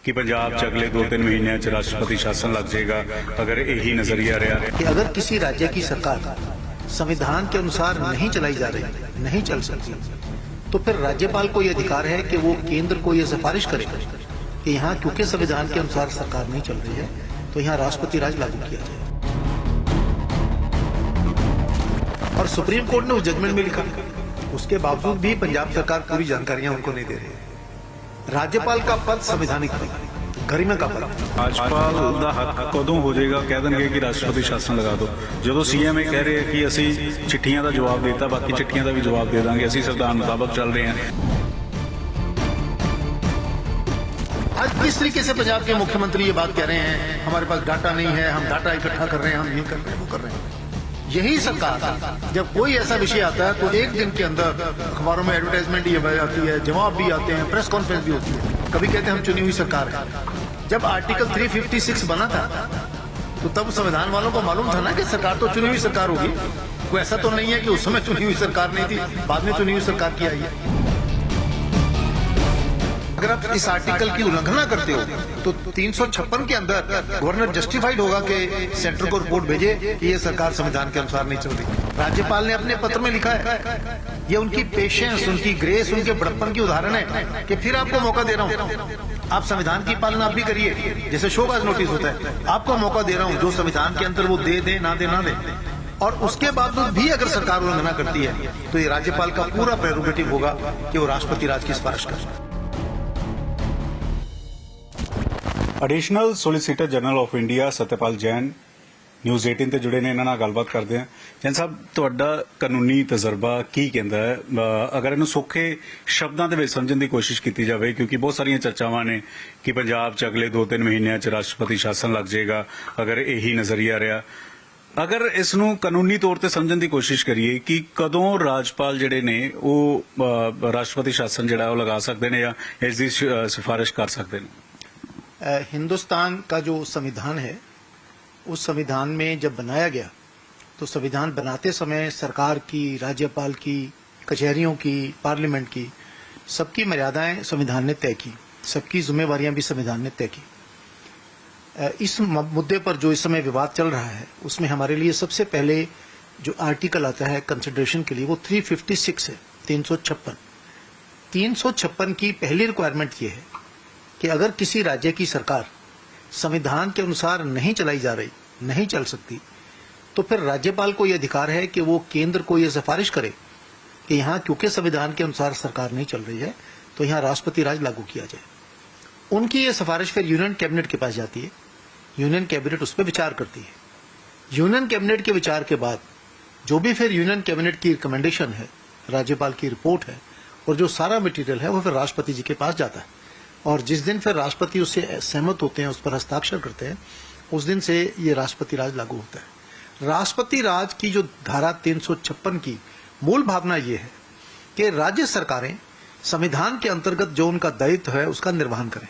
कि पंजाब च अगले 2-3 महीनों च राष्ट्रपति शासन लग जाएगा अगर यही नजरिया रहा कि अगर किसी राज्य की सरकार संविधान के अनुसार नहीं चलाई जा रही, नहीं चल सकती, तो फिर राज्यपाल को यह अधिकार है कि वो केंद्र को यह सिफारिश करे कि यहाँ क्योंकि संविधान के अनुसार सरकार नहीं चल रही है तो यहाँ राष्ट्रपति राज लागू किया जाए। और सुप्रीम कोर्ट ने उस जजमेंट में लिखा, उसके बावजूद भी पंजाब सरकार पूरी जानकारियां उनको नहीं दे रही है। राज्यपाल का पद संवैधानिक पद, गरिमा का पद। राजपाल का हक कदों हो जाएगा कह देंगे कि राष्ट्रपति शासन लगा दो, जो सीएम कह रहे हैं कि असी चिट्ठियां का जवाब देता, बाकी चिट्ठियां का भी जवाब दे देंगे, असी संविधान मुताबिक चल रहे हैं। आज किस तरीके से पंजाब के मुख्यमंत्री ये बात कह रहे हैं, हमारे पास डाटा नहीं है, हम डाटा इकट्ठा कर रहे हैं, हम ये कर रहे हैं, वो कर रहे हैं। यही सरकार जब कोई ऐसा विषय आता है तो एक दिन के अंदर अखबारों में एडवर्टाइजमेंट ये आती है, जवाब भी आते हैं, प्रेस कॉन्फ्रेंस भी होती है, कभी कहते हैं हम चुनी हुई सरकार है। जब आर्टिकल 356 बना था तो तब संविधान वालों को मालूम था ना कि सरकार तो चुनी हुई सरकार होगी। कोई ऐसा तो नहीं है कि उस समय चुनी हुई सरकार नहीं थी, बाद में चुनी हुई सरकार की आई है। अगर आप इस आर्टिकल की उल्लंघना करते हो तो 356 के अंदर गवर्नर जस्टिफाइड होगा कि सेंटर को रिपोर्ट भेजे कि ये सरकार संविधान के अनुसार नहीं चल रही। राज्यपाल ने अपने पत्र में लिखा है, ये उनकी पेशेंस, उनकी ग्रेस, उनके बड़प्पन की उदाहरण है कि फिर आपको मौका दे रहा हूँ, आप संविधान की पालना आप भी करिए, जैसे शोबाज नोटिस होता है, आपको मौका दे रहा हूँ, जो संविधान के अंदर वो दे ना दे ना दे। और उसके बावजूद भी अगर सरकार उल्लंघना करती है तो ये राज्यपाल का पूरा प्रेरोगेटिव होगा कि वो राष्ट्रपति राज की सिफारिश करे। Additional solicitor general of India Satyapal Jain news 18 ਤੇ जुड़े ने, इन्हां नाल गलबात करते हैं। जैन साहब, तुहाडा कानूनी तजर्बा की कहता है, अगर इन्हू सौखे शब्दों के समझने की कोशिश की जाए, क्योंकि बहुत सारिया चर्चावां ने कि पंजाब च अगले 2-3 महीनों च राष्ट्रपति शासन लग जाएगा अगर यही नजरिया रहा, अगर इसनू कानूनी तौर पर समझने की कोशिश करिए कि कदों राजपाल जिहड़े ने वो राष्ट्रपति शासन जिहड़ा लगा सकते हैं या इसकी सिफारिश कर सकते हैं? हिंदुस्तान का जो संविधान है, उस संविधान में जब बनाया गया तो संविधान बनाते समय सरकार की, राज्यपाल की, कचहरियों की, पार्लियामेंट की, सबकी मर्यादाएं संविधान ने तय की, सबकी जिम्मेवारियां भी संविधान ने तय की। इस मुद्दे पर जो इस समय विवाद चल रहा है उसमें हमारे लिए सबसे पहले जो आर्टिकल आता है कंसिडरेशन के लिए वो 356 है, 356 की पहली रिक्वायरमेंट ये है कि अगर किसी राज्य की सरकार संविधान के अनुसार नहीं चलाई जा रही, नहीं चल सकती, तो फिर राज्यपाल को यह अधिकार है कि वो केंद्र को यह सिफारिश करे कि यहाँ क्योंकि संविधान के अनुसार सरकार नहीं चल रही है तो यहाँ राष्ट्रपति राज लागू किया जाए। उनकी यह सिफारिश फिर यूनियन कैबिनेट के पास जाती है, यूनियन कैबिनेट उस पर विचार करती है। यूनियन कैबिनेट के विचार के बाद जो भी फिर यूनियन कैबिनेट की रिकमेंडेशन है, राज्यपाल की रिपोर्ट है, और जो सारा मटीरियल है वो फिर राष्ट्रपति जी के पास जाता है। और जिस दिन फिर राष्ट्रपति उससे सहमत होते हैं, उस पर हस्ताक्षर करते हैं, उस दिन से ये राष्ट्रपति राज लागू होता है। राष्ट्रपति राज की जो धारा 356 की मूल भावना ये है कि राज्य सरकारें संविधान के अंतर्गत जो उनका दायित्व है उसका निर्वहन करें।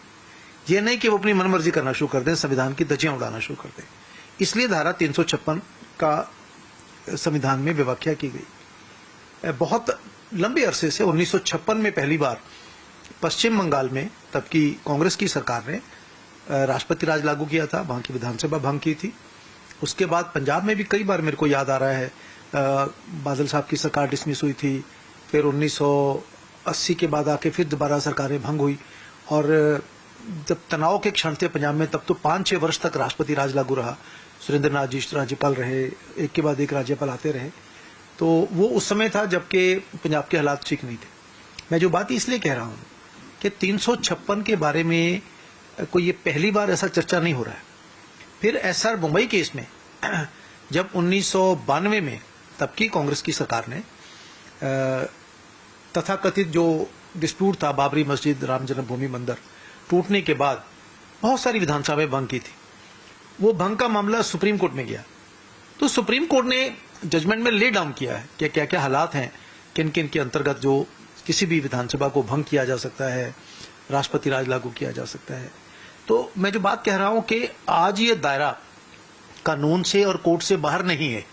ये नहीं कि वो अपनी मनमर्जी करना शुरू कर दें, संविधान की धज्जियां उड़ाना शुरू कर दें। इसलिए धारा 356 का संविधान में व्याख्या की गई। बहुत लंबे अरसे से 1956 में पहली बार पश्चिम बंगाल में तब की कांग्रेस की सरकार ने राष्ट्रपति राज लागू किया था, वहां की विधानसभा भंग की थी। उसके बाद पंजाब में भी कई बार, मेरे को याद आ रहा है, बादल साहब की सरकार डिसमिस हुई थी, फिर 1980 के बाद आके फिर दोबारा सरकारें भंग हुई, और जब तनाव के क्षण थे पंजाब में तब तो 5-6 वर्ष तक राष्ट्रपति राज लागू रहा। सुरेंद्र नाथ जी राज्यपाल रहे, एक के बाद एक राज्यपाल आते रहे। तो वो उस समय था जबकि पंजाब के हालात ठीक नहीं थे। मैं जो बात इसलिए कह रहा हूँ कि 356 के बारे में कोई ये पहली बार ऐसा चर्चा नहीं हो रहा है। फिर एसआर मुंबई केस में जब 1992 में तब की कांग्रेस की सरकार ने तथाकथित जो डिस्प्यूट था बाबरी मस्जिद, राम जन्मभूमि मंदिर टूटने के बाद बहुत सारी विधानसभाएं भंग की थी, वो भंग का मामला सुप्रीम कोर्ट में गया। तो सुप्रीम कोर्ट ने जजमेंट में ले डाउन किया है कि क्या क्या हालात हैं, किन किन के अंतर्गत जो किसी भी विधानसभा को भंग किया जा सकता है, राष्ट्रपति राज लागू किया जा सकता है। तो मैं जो बात कह रहा हूं कि आज ये दायरा कानून से और कोर्ट से बाहर नहीं है।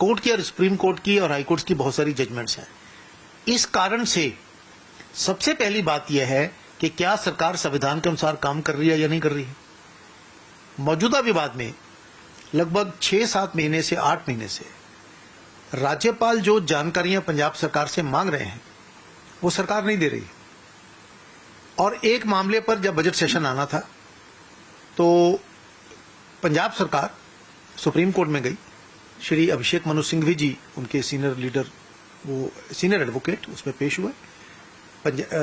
कोर्ट की और सुप्रीम कोर्ट की और हाई कोर्ट की बहुत सारी जजमेंट्स हैं। इस कारण से सबसे पहली बात यह है कि क्या सरकार संविधान के अनुसार काम कर रही है या नहीं कर रही है। मौजूदा विवाद में लगभग 6-7 महीने से 8 महीने से राज्यपाल जो जानकारियां पंजाब सरकार से मांग रहे हैं वो सरकार नहीं दे रही। और एक मामले पर जब बजट सेशन आना था तो पंजाब सरकार सुप्रीम कोर्ट में गई। श्री अभिषेक मनु सिंघवी जी उनके सीनियर लीडर, वो सीनियर एडवोकेट, उसमें पेश हुए।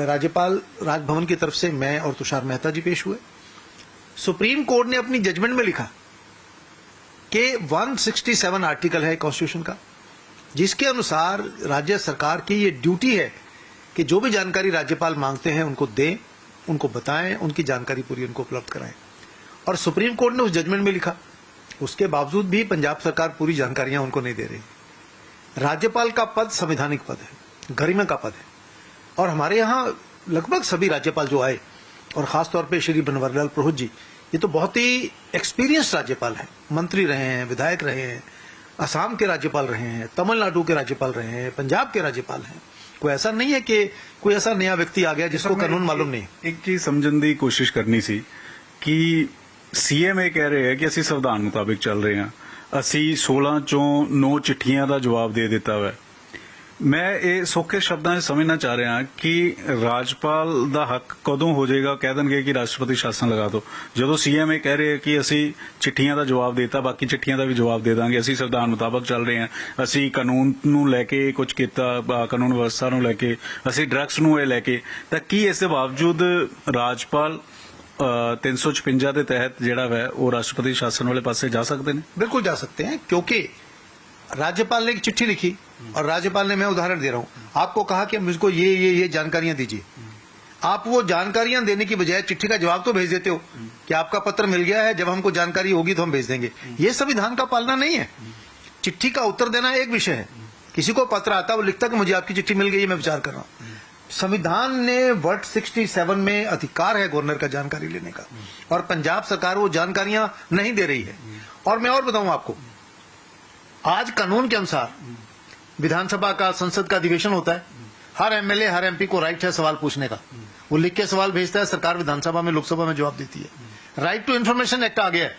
राज्यपाल राजभवन की तरफ से मैं और तुषार मेहता जी पेश हुए। सुप्रीम कोर्ट ने अपनी जजमेंट में लिखा कि 167 आर्टिकल है कॉन्स्टिट्यूशन का, जिसके अनुसार राज्य सरकार की ये ड्यूटी है कि जो भी जानकारी राज्यपाल मांगते हैं उनको दें, उनको बताएं, उनकी जानकारी पूरी उनको उपलब्ध कराएं। और सुप्रीम कोर्ट ने उस जजमेंट में लिखा, उसके बावजूद भी पंजाब सरकार पूरी जानकारियां उनको नहीं दे रही। राज्यपाल का पद संवैधानिक पद है, गरिमा का पद है। और हमारे यहाँ लगभग सभी राज्यपाल जो आए, और खासतौर पे श्री बनवारीलाल पुरोहित जी, ये तो बहुत ही एक्सपीरियंस राज्यपाल हैं, मंत्री रहे हैं, विधायक रहे हैं, असम के राज्यपाल रहे हैं, तमिलनाडु के राज्यपाल रहे हैं, पंजाब के राज्यपाल हैं। कोई ऐसा नहीं है कि कोई ऐसा नया व्यक्ति आ गया जिसको कानून मालूम नहीं। एक चीज समझਣ ਦੀ कोशिश करनी सी कि सीएम ਇਹ ਕਹਿ ਰਹੇ ਹੈ ਕਿ ਅਸੀਂ ਸੰਵਿਧਾਨ ਮੁਤਾਬਿਕ ਚੱਲ ਰਹੇ ਹਾਂ, ਅਸੀਂ 16 ਚੋਂ 9 ਚਿੱਠੀਆਂ ਦਾ ਜਵਾਬ ਦੇ ਦਿੱਤਾ ਵਾ। मैं ਇਹ ਸੌਖੇ ਸ਼ਬਦਾਂ 'ਚ ਸਮਝਣਾ ਚਾਹ ਰਿਹਾ ਕਿ ਰਾਜਪਾਲ ਦਾ ਹੱਕ ਕਦੋਂ ਹੋ ਜਾਏਗਾ, ਕਹਿ ਦੇਣਗੇ ਕਿ ਰਾਸ਼ਟਰਪਤੀ ਸ਼ਾਸਨ ਲਗਾ ਦਿਓ, ਜਦੋਂ ਸੀਐਮ ਇਹ ਕਹਿ ਰਹੇ ਕਿ ਅਸੀਂ ਚਿੱਠੀਆਂ ਦਾ ਜਵਾਬ ਦੇਤਾ, ਬਾਕੀ ਚਿੱਠੀਆਂ ਦਾ ਵੀ ਜਵਾਬ ਦੇ ਦਾਂਗੇ, ਅਸੀਂ ਸੰਵਿਧਾਨ ਮੁਤਾਬਕ ਚੱਲ ਰਹੇ ਹਾਂ, ਅਸੀਂ ਕਾਨੂੰਨ ਨੂੰ ਲੈ ਕੇ ਕੁਝ ਕੀਤਾ, ਕਾਨੂੰਨ ਵਿਵਸਥਾ ਨੂੰ ਲੈ ਕੇ, ਅਸੀਂ ਡਰੱਗਸ ਨੂੰ ਇਹ ਲੈ ਕੇ, ਤਾਂ ਕੀ ਇਸ ਦੇ ਬਾਵਜੂਦ ਰਾਜਪਾਲ 356 ਦੇ ਤਹਿਤ ਜਿਹੜਾ ਵੈ ਉਹ ਰਾਸ਼ਟਰਪਤੀ ਸ਼ਾਸਨ ਵਾਲੇ ਪਾਸੇ ਜਾ ਸਕਦੇ ਨੇ? बिल्कुल जा सकते हैं, क्योंकि राज्यपाल ने एक चिट्ठी लिखी और राज्यपाल ने, मैं उदाहरण दे रहा हूं, आपको कहा कि मुझको ये जानकारियां दीजिए। आप वो जानकारियां देने की बजाय चिट्ठी का जवाब तो भेज देते हो कि आपका पत्र मिल गया है, जब हमको जानकारी होगी तो हम भेज देंगे। ये संविधान का पालना नहीं है। चिट्ठी का उत्तर देना एक विषय है, किसी को पत्र आता है वो लिखता कि मुझे आपकी चिट्ठी मिल गई है, मैं विचार कर रहा हूं। संविधान ने 167 में अधिकार है गवर्नर का जानकारी लेने का, और पंजाब सरकार वो जानकारियां नहीं दे रही है। और मैं और बताऊं आपको, आज कानून के अनुसार विधानसभा का, संसद का अधिवेशन होता है, हर एमएलए हर एमपी को राइट है सवाल पूछने का। वो लिख के सवाल भेजता है, सरकार विधानसभा में, लोकसभा में जवाब देती है। राइट टू इन्फॉर्मेशन एक्ट आ गया है,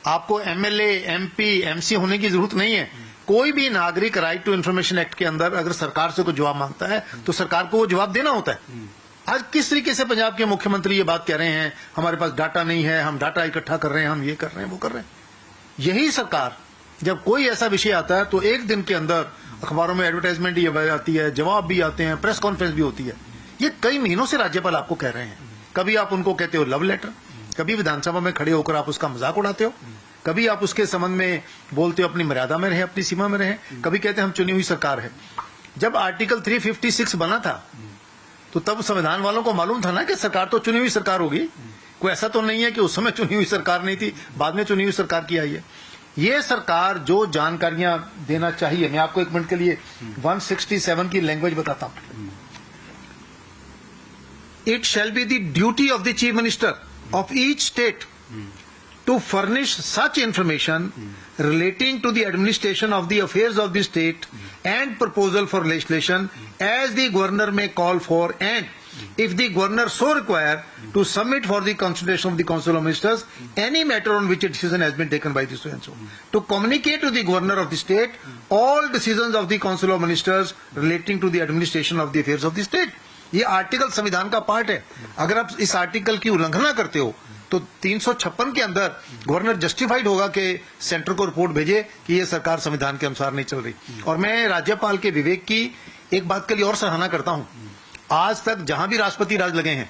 आपको एमएलए एमपी एमसी होने की जरूरत नहीं है। कोई भी नागरिक राइट टू इन्फॉर्मेशन एक्ट के अंदर अगर सरकार से कोई जवाब मांगता है तो सरकार को वो जवाब देना होता है। आज किस तरीके से पंजाब के मुख्यमंत्री ये बात कह रहे हैं, हमारे पास डाटा नहीं है, हम डाटा इकट्ठा कर रहे हैं, हम ये कर रहे हैं, वो कर रहे हैं। यही सरकार जब कोई ऐसा विषय आता है तो एक दिन के अंदर अखबारों में एडवर्टाइजमेंट ये आती है, जवाब भी आते हैं, प्रेस कॉन्फ्रेंस भी होती है। ये कई महीनों से राज्यपाल आपको कह रहे हैं। कभी आप उनको कहते हो लव लेटर, कभी विधानसभा में खड़े होकर आप उसका मजाक उड़ाते हो, कभी आप उसके संबंध में बोलते हो अपनी मर्यादा में रहे, अपनी सीमा में रहे, कभी कहते हैं हम चुनी हुई सरकार है। जब आर्टिकल 356 बना था तो तब संविधान वालों को मालूम था ना कि सरकार तो चुनी हुई सरकार होगी। कोई ऐसा तो नहीं है कि उस समय चुनी हुई सरकार नहीं थी, बाद में चुनी हुई सरकार की आई है। ये सरकार जो जानकारियां देना चाहिए, मैं आपको एक मिनट के लिए 167 की लैंग्वेज बताता हूं। It shall be the duty of the chief minister of each state to furnish such information relating to the administration of the affairs of the state and proposal for legislation as the governor may call for, and if the governor so require, to submit for the consideration of the council of ministers any matter on which a decision has been taken by the so and so, to communicate to the governor of the state all decisions of the council of ministers relating to the administration of the affairs of the state। ये article संविधान का part है। अगर आप इस article की उल्लंघना करते हो तो 356 के अंदर गवर्नर जस्टिफाइड होगा कि सेंटर को रिपोर्ट भेजे कि ये सरकार संविधान के अनुसार नहीं चल रही। और मैं राज्यपाल के विवेक की एक बात के लिए और सराहना करता हूं, आज तक जहां भी राष्ट्रपति राज लगे हैं,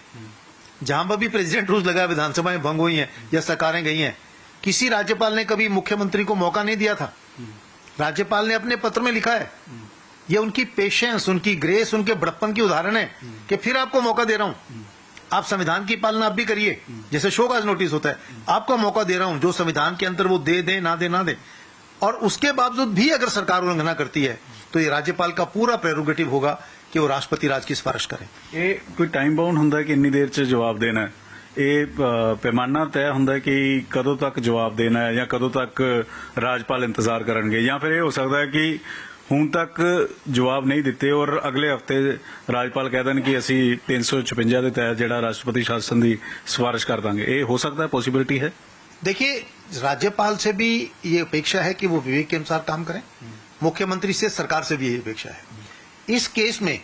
जहां पर भी प्रेसिडेंट रूल लगा, विधानसभाएं भंग हुई हैं या सरकारें गई हैं, किसी राज्यपाल ने कभी मुख्यमंत्री को मौका नहीं दिया था। राज्यपाल ने अपने पत्र में लिखा है, ये उनकी पेशेंस, उनकी ग्रेस, उनके बड़प्पन की उदाहरण है कि फिर आपको मौका दे रहा हूं, आप संविधान की पालना आप भी करिए। जैसे शोकाज नोटिस होता है, आपको मौका दे रहा हूं, जो संविधान के अंदर वो दे दे ना दे ना दे। और उसके बावजूद भी अगर सरकार उल्लंघना करती है तो ये राज्यपाल का पूरा प्रेरोगेटिव होगा कि वो राष्ट्रपति राज की सिफारिश करें। ये कोई टाइम बाउंड ਹੁੰਦਾ कि ਇੰਨੀ ਦੇਰ 'ਚ ਜਵਾਬ ਦੇਣਾ ਹੈ? ਇਹ ਪੈਮਾਨਾ ਤੈਅ ਹੁੰਦਾ ਕਿ ਕਦੋਂ ਤੱਕ ਜਵਾਬ ਦੇਣਾ ਹੈ ਜਾਂ ਕਦੋਂ ਤੱਕ ਰਾਜਪਾਲ ਇੰਤਜ਼ਾਰ ਕਰਨਗੇ, ਜਾਂ ਫਿਰ ਇਹ ਹੋ ਸਕਦਾ ਹੈ ਕਿ ਹੁਣ ਤੱਕ ਜਵਾਬ ਨਹੀਂ ਦਿੱਤੇ ਔਰ ਅਗਲੇ ਹਫਤੇ ਰਾਜਪਾਲ ਕਹਿ ਦੇਣ ਕਿ ਅਸੀਂ 356 ਦੇ ਤਹਿਤ ਜਿਹੜਾ ਰਾਸ਼ਟਰਪਤੀ शासन ਦੀ ਸਿਫਾਰਿਸ਼ ਕਰ ਦਾਂਗੇ, ਇਹ ਹੋ ਸਕਦਾ है, पॉसिबिलिटी है? देखिए, राज्यपाल से भी ये अपेक्षा है कि वो विवेक के अनुसार काम करें, मुख्यमंत्री से, सरकार से भी यही अपेक्षा है। इस केस में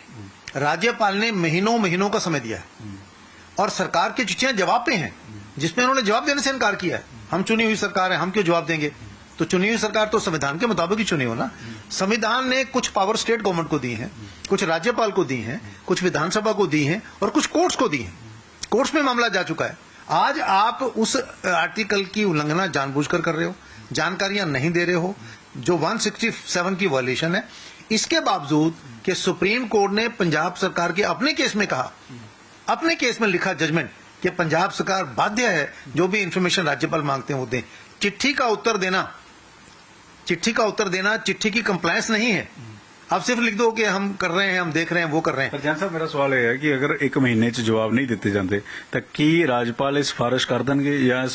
राज्यपाल ने महीनों महीनों का समय दिया है और सरकार की चिट्ठियां जवाब पे हैं जिसमें उन्होंने जवाब देने से इनकार किया है। हम चुनी हुई सरकार है, हम क्यों जवाब देंगे? तो चुनी हुई सरकार तो संविधान के मुताबिक ही चुनी हो ना। संविधान ने कुछ पावर स्टेट गवर्नमेंट को दी है, कुछ राज्यपाल को दी है, कुछ विधानसभा को दी है और कुछ कोर्ट्स को दी है। कोर्ट्स में मामला जा चुका है। आज आप उस आर्टिकल की उल्लंघना जानबूझकर कर रहे हो, जानकारियां नहीं दे रहे हो, जो 167 की वायलेशन है। इसके बावजूद कि सुप्रीम कोर्ट ने पंजाब सरकार के अपने केस में कहा, अपने केस में लिखा जजमेंट कि पंजाब सरकार बाध्य है जो भी इंफॉर्मेशन राज्यपाल मांगते हैं वो दें। चिट्ठी का उत्तर देना, चिट्ठी की कंप्लायंस नहीं है। आप सिर्फ लिख दो कि हम कर रहे हैं, हम देख रहे हैं, वो कर रहे हैं। ਪਰ ਜਨ ਸਾਹਿਬ, ਮੇਰਾ ਸਵਾਲ ਇਹ ਹੈ ਕਿ ਅਗਰ 1 ਮਹੀਨੇ 'ਚ ਜਵਾਬ ਨਹੀਂ ਦਿੱਤੇ ਜਾਂਦੇ ਤਾਂ ਕੀ ਰਾਜਪਾਲ ਇਹ ਸਿਫਾਰਿਸ਼ ਕਰ ਦੇਣਗੇ ਜਾਂ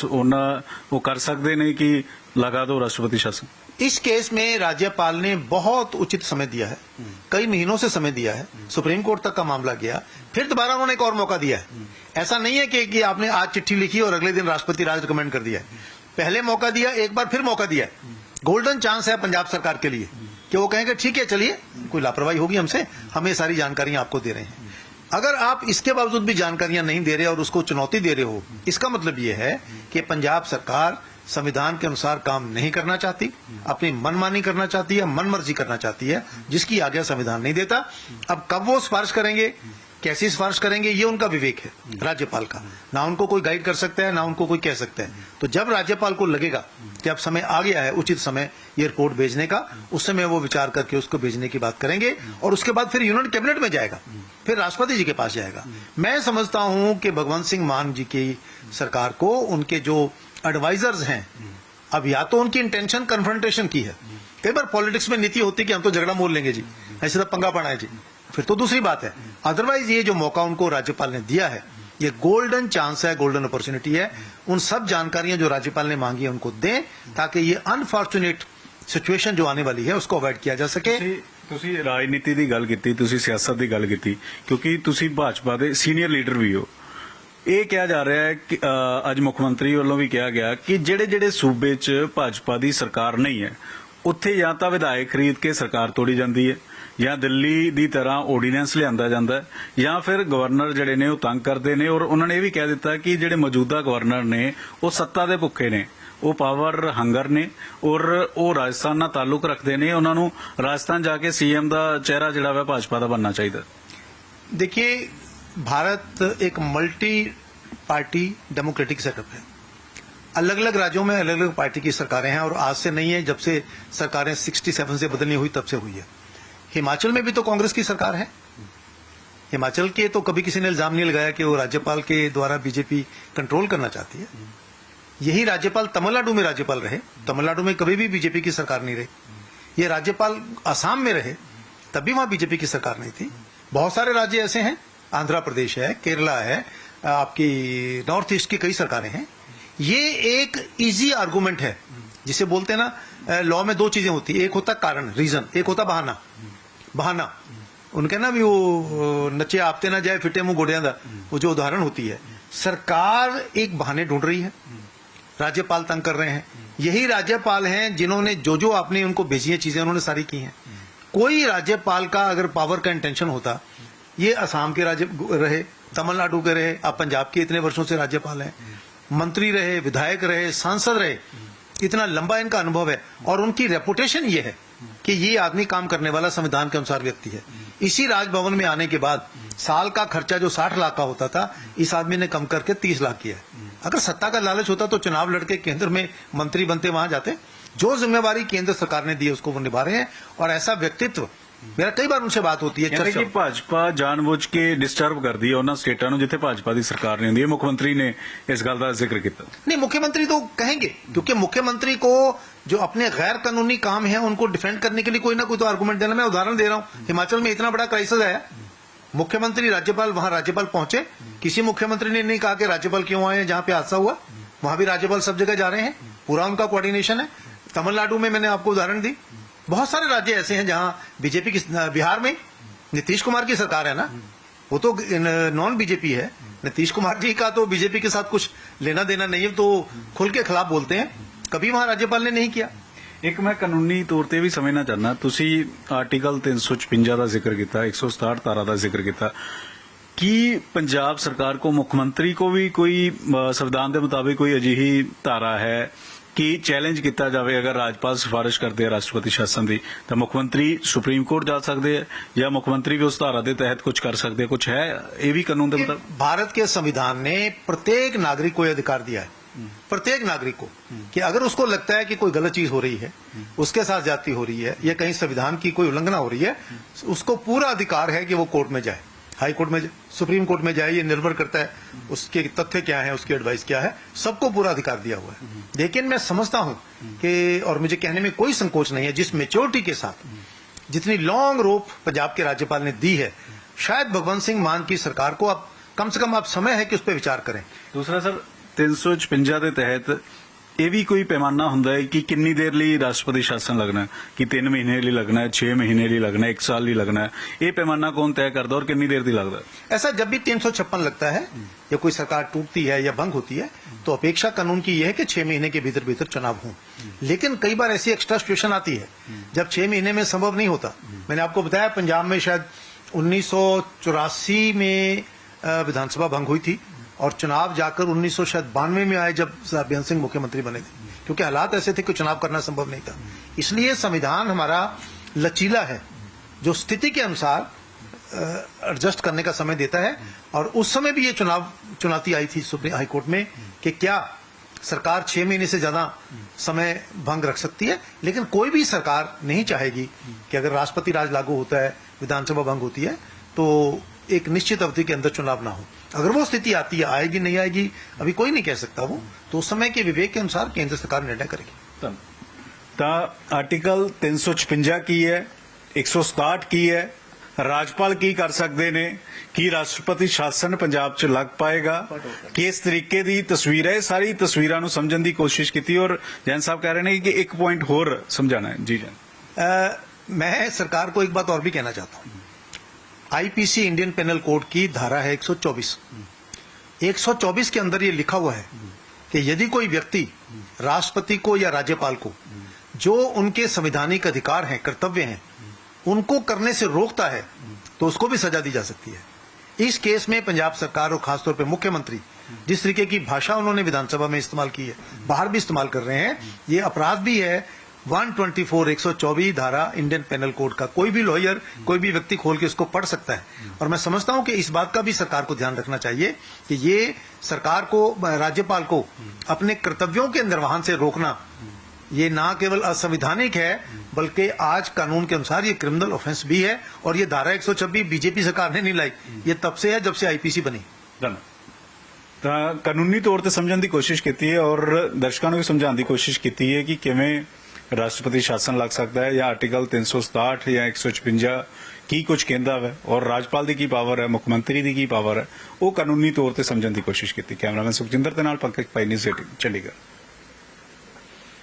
ਉਹ ਕਰ ਸਕਦੇ ਨੇ ਕਿ ਲਗਾ ਦੋ ਰਾਸ਼ਟਰਪਤੀ शासन? इस केस में राज्यपाल ने बहुत उचित समय दिया है, कई महीनों से समय दिया है, सुप्रीम कोर्ट तक का मामला गया, फिर दोबारा उन्होंने एक और मौका दिया है। ऐसा नहीं है कि आपने आज चिट्ठी लिखी और अगले दिन राष्ट्रपति राज रिकमेंड कर दिया है। पहले मौका दिया, एक बार फिर मौका दिया। गोल्डन चांस है पंजाब सरकार के लिए कि वो कहेंगे ठीक है, चलिए, कोई लापरवाही होगी हमसे, हम ये सारी जानकारियां आपको दे रहे हैं। अगर आप इसके बावजूद भी जानकारियां नहीं दे रहे और उसको चुनौती दे रहे हो, इसका मतलब ये है कि पंजाब सरकार संविधान के अनुसार काम नहीं करना चाहती, अपनी मनमानी करना चाहती है, मनमर्जी करना चाहती है, जिसकी आज्ञा संविधान नहीं देता। अब कब वो सिफारिश करेंगे, कैसी सिफारिश करेंगे, ये उनका विवेक है राज्यपाल का। ना उनको कोई गाइड कर सकता है, ना उनको कोई कह सकता है। तो जब राज्यपाल को लगेगा कि अब समय आ गया है, उचित समय ये रिपोर्ट भेजने का, उस समय वो विचार करके उसको भेजने की बात करेंगे और उसके बाद फिर यूनियन कैबिनेट में जाएगा, फिर राष्ट्रपति जी के पास जाएगा। मैं समझता हूं कि भगवंत सिंह मान जी की सरकार को उनके जो एडवाइजर्स हैं, अब या तो उनकी इंटेंशन कन्फ्रंटेशन की है, कई बार पॉलिटिक्स में नीति होती है कि हम तो झगड़ा मोल लेंगे जी, ऐसे तो पंगा पड़ा है जी, फिर तो दूसरी बात है। अदरवाइज ये जो मौका उनको राज्यपाल ने दिया है, ये गोल्डन चांस है, गोल्डन अपॉर्चुनिटी है। उन सब जानकारियां जो राज्यपाल ने मांगी है उनको दें, ताकि ये अनफॉर्चुनेट सिचुएशन जो आने वाली है उसको अवॉइड किया जा सके। ਤੁਸੀਂ ਰਾਜਨੀਤੀ ਦੀ ਗੱਲ ਕੀਤੀ, ਤੁਸੀਂ ਸਿਆਸਤ ਦੀ ਗੱਲ ਕੀਤੀ, ਕਿਉਂਕਿ ਤੁਸੀਂ ਭਾਜਪਾ ਦੇ ਸੀਨੀਅਰ ਲੀਡਰ ਵੀ ਹੋ। ਇਹ ਕਿਹਾ ਜਾ ਰਿਹਾ ਹੈ ਕਿ ਅੱਜ ਮੁੱਖ ਮੰਤਰੀ ਵੱਲੋਂ ਵੀ ਕਿਹਾ ਗਿਆ ਕਿ ਜਿਹੜੇ ਸੂਬੇ 'ਚ ਭਾਜਪਾ ਦੀ ਸਰਕਾਰ ਨਹੀਂ ਹੈ, ਉੱਥੇ ਜਾਂ ਤਾਂ ਵਿਧਾਇਕ ਖਰੀਦ ਕੇ ਸਰਕਾਰ ਤੋੜੀ ਜਾਂਦੀ ਹੈ, ਜਾਂ ਦਿੱਲੀ ਦੀ ਤਰ੍ਹਾਂ ਆਰਡੀਨੈਂਸ ਲਿਆਂਦਾ ਜਾਂਦਾ ਹੈ, ਜਾਂ ਫਿਰ ਗਵਰਨਰ ਜਿਹੜੇ ਨੇ ਉਹ ਤੰਗ ਕਰਦੇ ਨੇ। ਔਰ ਉਹਨਾਂ ਨੇ ਇਹ ਵੀ ਕਹਿ ਦਿੱਤਾ ਕਿ ਜਿਹੜੇ ਮੌਜੂਦਾ ਗਵਰਨਰ ਨੇ ਉਹ ਸੱਤਾ ਦੇ ਭੁੱਖੇ ਨੇ, ਉਹ ਪਾਵਰ ਹੰਗਰ ਨੇ ਔਰ ਉਹ ਰਾਜਸਥਾਨ ਨਾਲ ਤਾਲੁਕ ਰੱਖਦੇ ਨੇ। ਉਹਨਾਂ ਨੂੰ ਰਾਜਸਥਾਨ ਜਾ ਕੇ ਸੀਐਮ ਦਾ ਚਿਹਰਾ ਜਿਹੜਾ ਵਾ ਭਾਜਪਾ ਦਾ ਬਣਨਾ ਚਾਹੀਦਾ। देखिए, भारत एक मल्टी पार्टी डेमोक्रेटिक सेटअप है। अलग अलग राज्यों में अलग अलग पार्टी की सरकारें हैं और आज से नहीं है, जब से सरकारें 67 से बदलनी हुई तब से हुई है। हिमाचल में भी तो कांग्रेस की सरकार है। हिमाचल के तो कभी किसी ने इल्जाम नहीं लगाया कि वो राज्यपाल के द्वारा बीजेपी कंट्रोल करना चाहती है। यही राज्यपाल तमिलनाडु में राज्यपाल रहे, तमिलनाडु में कभी भी बीजेपी की सरकार नहीं रही। ये राज्यपाल असम में रहे, तब भी वहां बीजेपी की सरकार नहीं थी। बहुत सारे राज्य ऐसे हैं, आंध्र प्रदेश है, केरला है, आपकी नॉर्थ ईस्ट की कई सरकारें हैं। ये एक इजी आर्गुमेंट है, जिसे बोलते हैं ना, लॉ में दो चीजें होती है, एक होता कारण, रीजन, एक होता बहाना। बहाना उनके ना भी वो नचे आपते ना जाए फिटे मुंह गोड़ियां दा, वो जो उदाहरण होती है। सरकार एक बहाने ढूंढ रही है, राज्यपाल तंग कर रहे हैं। यही राज्यपाल हैं जिन्होंने जो आपने उनको भेजी है चीजें, उन्होंने सारी की हैं। कोई राज्यपाल का अगर पावर का इंटेंशन होता, ये असम के राज्य रहे, तमिलनाडु के रहे, अब पंजाब के इतने वर्षों से राज्यपाल हैं, मंत्री रहे, विधायक रहे, सांसद रहे, इतना लंबा इनका अनुभव है और उनकी रेपुटेशन ये है कि ये आदमी काम करने वाला संविधान के अनुसार व्यक्ति है। इसी राजभवन में आने के बाद साल का खर्चा जो 60 लाख का होता था, इस आदमी ने कम करके 30 लाख किया है। अगर सत्ता का लालच होता तो चुनाव लड़के केंद्र में मंत्री बनते, वहां जाते। जो जिम्मेवारी केंद्र सरकार ने दी है उसको वो निभा रहे हैं और ऐसा व्यक्तित्व, मेरा कई बार उनसे बात होती है, ਕਹਿੰਦੇ ਕਿ ਭਾਜਪਾ ਜਾਣਬੁੱਝ ਕੇ ਡਿਸਟਰਬ ਕਰਦੀ ਹੈ ਉਹਨਾਂ ਸਟੇਟਾਂ ਨੂੰ ਜਿੱਥੇ ਭਾਜਪਾ ਦੀ ਸਰਕਾਰ ਨਹੀਂ ਹੁੰਦੀ ਹੈ। ਮੁੱਖ ਮੰਤਰੀ ਨੇ ਇਸ ਗੱਲ ਦਾ ਜ਼ਿਕਰ ਕੀਤਾ। नहीं, मुख्यमंत्री तो कहेंगे, क्योंकि मुख्यमंत्री को जो अपने गैर कानूनी काम है उनको डिफेंड करने के लिए कोई ना कोई तो आर्गुमेंट देना। मैं उदाहरण दे रहा हूं, हिमाचल में इतना बड़ा क्राइसिस आया, मुख्यमंत्री राज्यपाल, वहां राज्यपाल पहुंचे, किसी मुख्यमंत्री ने नहीं कहा कि राज्यपाल क्यों आए जहां पे हादसा हुआ। वहां भी राज्यपाल सब जगह जा रहे हैं, पूरा उनका कोऑर्डिनेशन है। तमिलनाडु में मैंने आपको उदाहरण दी, बहुत सारे राज्य ऐसे हैं जहां बीजेपी की, बिहार में नीतीश कुमार की सरकार है ना, वो तो नॉन बीजेपी है। नीतीश कुमार जी का तो बीजेपी के साथ कुछ लेना देना नहीं है, तो खुल के खिलाफ बोलते हैं। कभी वहां राज्यपाल ने नहीं किया। ਇੱਕ ਮੈਂ ਕਾਨੂੰਨੀ ਤੌਰ ਤੇ ਵੀ ਸਮਝਣਾ ਚਾਹੁੰਦਾ, ਤੁਸੀਂ ਆਰਟੀਕਲ 356 ਦਾ ਜ਼ਿਕਰ ਕੀਤਾ, 167 ਧਾਰਾ ਦਾ ਜ਼ਿਕਰ ਕੀਤਾ ਕਿ ਪੰਜਾਬ ਸਰਕਾਰ ਕੋ ਮੁੱਖ ਮੰਤਰੀ ਕੋ ਵੀ ਕੋਈ ਸੰਵਿਧਾਨ ਦੇ ਮੁਤਾबिक ਕੋਈ ਅਜਿਹੀ ਧਾਰਾ ਹੈ ਕਿ ਚੈਲੰਜ ਕੀਤਾ ਜਾਵੇ, ਅਗਰ ਰਾਜਪਾਲ ਸਿਫਾਰਿਸ਼ ਕਰਦੇ ਆ ਰਾਸ਼ਟਰਪਤੀ ਸ਼ਾਸਨ ਦੀ ਤਾਂ ਮੁੱਖ ਮੰਤਰੀ ਸੁਪਰੀਮ ਕੋਰਟ ਜਾ ਸਕਦੇ ਆ ਜਾਂ ਮੁੱਖ ਮੰਤਰੀ ਵੀ ਉਸ ਧਾਰਾ ਦੇ ਤਹਿਤ ਕੁਝ ਕਰ ਸਕਦੇ ਆ, ਕੁਝ ਹੈ ਇਹ ਵੀ ਕਾਨੂੰਨ ਦੇ ਮੁਤਾबिक? भारत के संविधान ने प्रत्येक नागरिक को यह अधिकार दिया है, प्रत्येक नागरिक को, कि अगर उसको लगता है कि कोई गलत चीज हो रही है, उसके साथ ज्यादती हो रही है या कहीं संविधान की कोई उल्लंघना हो रही है, उसको पूरा अधिकार है कि वो कोर्ट में जाए, हाई कोर्ट में, सुप्रीम कोर्ट में जाए। ये निर्भर करता है उसके तथ्य क्या है, उसकी एडवाइस क्या है, सबको पूरा अधिकार दिया हुआ है। लेकिन मैं समझता हूं कि, और मुझे कहने में कोई संकोच नहीं है, जिस मेच्योरिटी के साथ, जितनी लॉन्ग रोप पंजाब के राज्यपाल ने दी है, शायद भगवंत सिंह मान की सरकार को अब कम से कम अब समय है कि उस पर विचार करें। ਦੂਸਰਾ ਸਰ 356 ਦੇ ਤਹਿਤ ਇਹ ਵੀ ਕੋਈ ਪੈਮਾਨਾ ਹੁੰਦਾ ਹੈ ਕਿ ਕਿੰਨੀ ਦੇਰ ਲਈ ਰਾਸ਼ਟਰਪਤੀ ਸ਼ਾਸਨ ਲੱਗਣਾ ਹੈ, ਕਿ 3 ਮਹੀਨੇ ਲਈ ਲੱਗਣਾ ਹੈ, 6 ਮਹੀਨੇ ਲਈ ਲੱਗਣਾ ਹੈ, 1 ਸਾਲ ਲਈ ਲੱਗਣਾ ਹੈ, ਇਹ ਪੈਮਾਨਾ ਕੌਣ ਤੈਅ ਕਰਦਾ ਔਰ ਕਿੰਨੀ ਦੇਰ ਦੀ ਲੱਗਦਾ ਹੈ? ऐसा जब भी 356 लगता है या कोई सरकार टूटती है या भंग होती है, तो अपेक्षा कानून की यह है कि 6 महीने के भीतर भीतर चुनाव हों। लेकिन कई बार ऐसी एक्स्ट्रा सिचुएशन आती है जब 6 महीने में संभव नहीं होता। मैंने आपको बताया पंजाब में शायद 1984 में विधानसभा भंग हुई थी और चुनाव जाकर 1992 में आए जब बेअंत सिंह मुख्यमंत्री बने थे, क्योंकि हालात ऐसे थे कि चुनाव करना संभव नहीं था। इसलिए संविधान हमारा लचीला है, जो स्थिति के अनुसार एडजस्ट करने का समय देता है। और उस समय भी ये चुनौती आई थी सुप्रीम हाई कोर्ट में कि क्या सरकार 6 महीने से ज्यादा समय भंग रख सकती है। लेकिन कोई भी सरकार नहीं चाहेगी कि अगर राष्ट्रपति राज लागू होता है, विधानसभा भंग होती है, तो एक निश्चित अवधि के अंदर चुनाव ना हो। अगर वो स्थिति आती है, आएगी नहीं आएगी अभी कोई नहीं कह सकता, वो तो उस समय के विवेक के अनुसार केंद्र सरकार निर्णय करेगी। ਤਾਂ ਆਰਟੀਕਲ 356 ਕੀ ਹੈ, 167 ਕੀ ਹੈ, ਰਾਜਪਾਲ ਕੀ ਕਰ ਸਕਦੇ ਨੇ, ਕੀ ਰਾਸ਼ਟਰਪਤੀ ਸ਼ਾਸਨ ਪੰਜਾਬ 'ਚ ਲੱਗ ਪਾਏਗਾ, ਕਿਸ ਤਰੀਕੇ ਦੀ ਤਸਵੀਰ ਹੈ, ਇਹ ਸਾਰੀ ਤਸਵੀਰਾਂ ਨੂੰ ਸਮਝਣ ਦੀ ਕੋਸ਼ਿਸ਼ ਕੀਤੀ। ਔਰ ਜੈਨ ਸਾਹਿਬ ਕਹਿ ਰਹੇ ਨੇ ਕਿ ਇੱਕ ਪੁਆਇੰਟ ਹੋਰ ਸਮਝਾਣਾ है। जी जैन, मैं सरकार को एक बात और भी कहना चाहता हूं। आईपीसी इंडियन पेनल कोड की धारा है 124। 124 के अंदर ये लिखा हुआ है कि यदि कोई व्यक्ति राष्ट्रपति को या राज्यपाल को जो उनके संवैधानिक अधिकार हैं, कर्तव्य हैं, उनको करने से रोकता है तो उसको भी सजा दी जा सकती है। इस केस में पंजाब सरकार और खासतौर पे मुख्यमंत्री जिस तरीके की भाषा उन्होंने विधानसभा में इस्तेमाल की है, बाहर भी इस्तेमाल कर रहे हैं, ये अपराध भी है। 124 124 धारा इंडियन पेनल कोड का कोई भी लॉयर, कोई भी व्यक्ति खोल के इसको पढ़ सकता है। और मैं समझता हूं कि इस बात का भी सरकार को ध्यान रखना चाहिए कि ये सरकार को, राज्यपाल को अपने कर्तव्यों के निर्वहन से रोकना ये ना केवल असंवैधानिक है, बल्कि आज कानून के अनुसार ये क्रिमिनल ऑफेंस भी है। और ये धारा 126 बीजेपी सरकार ने नहीं लाई, ये तब से है जब से आईपीसी बनी। ਤਾਂ ਕਾਨੂੰਨੀ ਤੌਰ ਤੇ ਸਮਝਣ ਦੀ ਕੋਸ਼ਿਸ਼ ਕੀਤੀ ਹੈ ਔਰ ਦਰਸ਼ਕਾਂ ਨੂੰ ਵੀ ਸਮਝਾਉਣ ਦੀ ਕੋਸ਼ਿਸ਼ ਕੀਤੀ ਹੈ ਕਿ ਕਿਵੇਂ ਰਾਸ਼ਟਰਪਤੀ ਸ਼ਾਸਨ ਲੱਗ ਸਕਦਾ ਹੈ ਜਾਂ ਆਰਟੀਕਲ 367 ਜਾਂ 156 ਕੀ ਕੁਝ ਕਹਿੰਦਾ ਹੈ ਔਰ ਰਾਜਪਾਲ ਦੀ ਕੀ ਪਾਵਰ ਹੈ, ਮੁੱਖ ਮੰਤਰੀ ਦੀ ਕੀ ਪਾਵਰ ਹੈ, ਉਹ ਕਾਨੂੰਨੀ ਤੌਰ ਤੇ ਸਮਝਣ ਦੀ ਕੋਸ਼ਿਸ਼ ਕੀਤੀ। ਕੈਮਰਾਮੈਨ ਸੁਖਜਿੰਦਰ ਦੇ ਨਾਲ ਪੰਕਜ ਪਾਈ, ਨਿਊਜ਼ 18 ਚੰਡੀਗੜ੍ਹ।